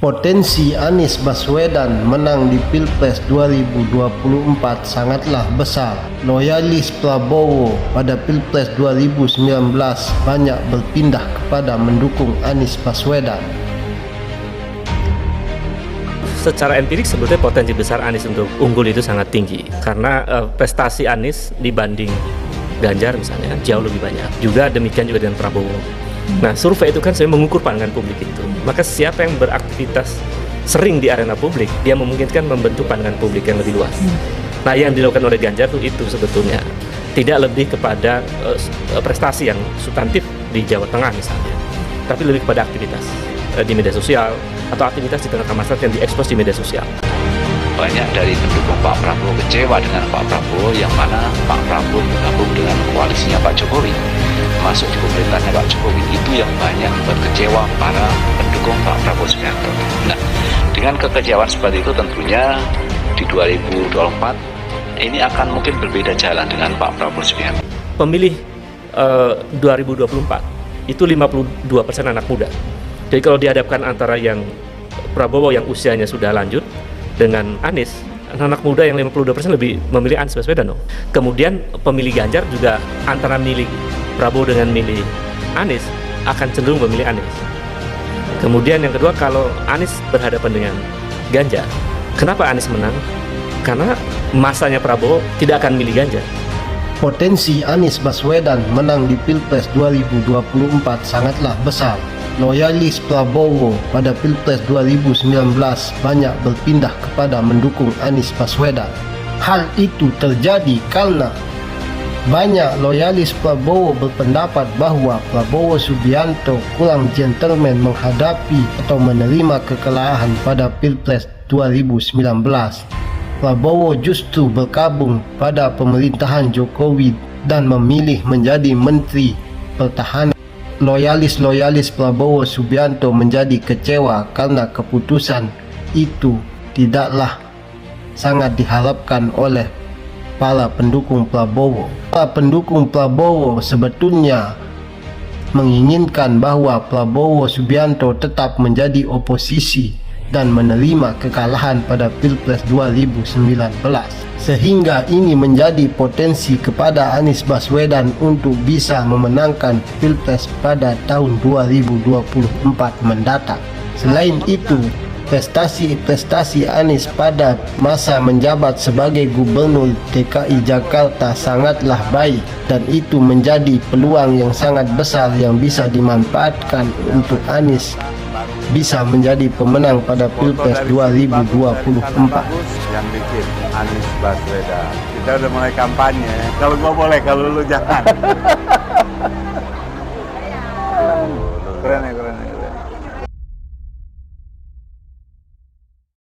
Potensi Anies Baswedan menang di Pilpres 2024 sangatlah besar. Loyalis Prabowo pada Pilpres 2019 banyak berpindah kepada mendukung Anies Baswedan. Secara empirik sebetulnya potensi besar Anies untuk unggul itu sangat tinggi karena prestasi Anies dibanding Ganjar misalnya jauh lebih banyak. Juga demikian juga dengan Prabowo. Nah, survei itu kan saya mengukur pandangan publik itu. Maka siapa yang beraktivitas sering di arena publik, dia memungkinkan membentuk pandangan publik yang lebih luas. Nah, yang dilakukan oleh Ganjar itu sebetulnya tidak lebih kepada prestasi yang substantif di Jawa Tengah misalnya, tapi lebih kepada aktivitas di media sosial atau aktivitas di tengah masyarakat yang diekspos di media sosial. Banyak dari pendukung Pak Prabowo kecewa dengan Pak Prabowo, yang mana Pak Prabowo bergabung dengan koalisinya Pak Jokowi, masuk di pemerintahnya Pak Jokowi. Itu yang banyak membuat kecewa para pendukung Pak Prabowo Subianto. Nah, dengan kekecewaan seperti itu tentunya di 2024 ini akan mungkin berbeda jalan dengan Pak Prabowo Subianto. Pemilih 2024 itu 52% anak muda. Jadi kalau dihadapkan antara yang Prabowo yang usianya sudah lanjut dengan Anies, anak muda yang 52% lebih memilih Anies Baswedan. Kemudian pemilih Ganjar juga antara milih Prabowo dengan milih Anies akan cenderung memilih Anies. Kemudian yang kedua, kalau Anies berhadapan dengan Ganjar, kenapa Anies menang? Karena masanya Prabowo tidak akan milih Ganjar. Potensi Anies Baswedan menang di Pilpres 2024 sangatlah besar. Loyalis Prabowo pada Pilpres 2019 banyak berpindah kepada mendukung Anies Baswedan. Hal itu terjadi karena banyak loyalis Prabowo berpendapat bahwa Prabowo Subianto kurang gentleman menghadapi atau menerima kekalahan pada Pilpres 2019. Prabowo justru bergabung pada pemerintahan Jokowi dan memilih menjadi Menteri Pertahanan. Loyalis Prabowo Subianto menjadi kecewa karena keputusan itu tidaklah sangat diharapkan oleh para pendukung Prabowo. Para pendukung Prabowo sebetulnya menginginkan bahwa Prabowo Subianto tetap menjadi oposisi dan menerima kekalahan pada Pilpres 2019, sehingga ini menjadi potensi kepada Anies Baswedan untuk bisa memenangkan Pilpres pada tahun 2024 mendatang. Selain itu, prestasi Anies pada masa menjabat sebagai Gubernur DKI Jakarta sangatlah baik, dan itu menjadi peluang yang sangat besar yang bisa dimanfaatkan untuk Anies bisa menjadi pemenang pada Pilpres 2024. Yang bikin Anies Baswedan. Kita udah mulai kampanye. Kalau gua boleh, kalau lu jangan.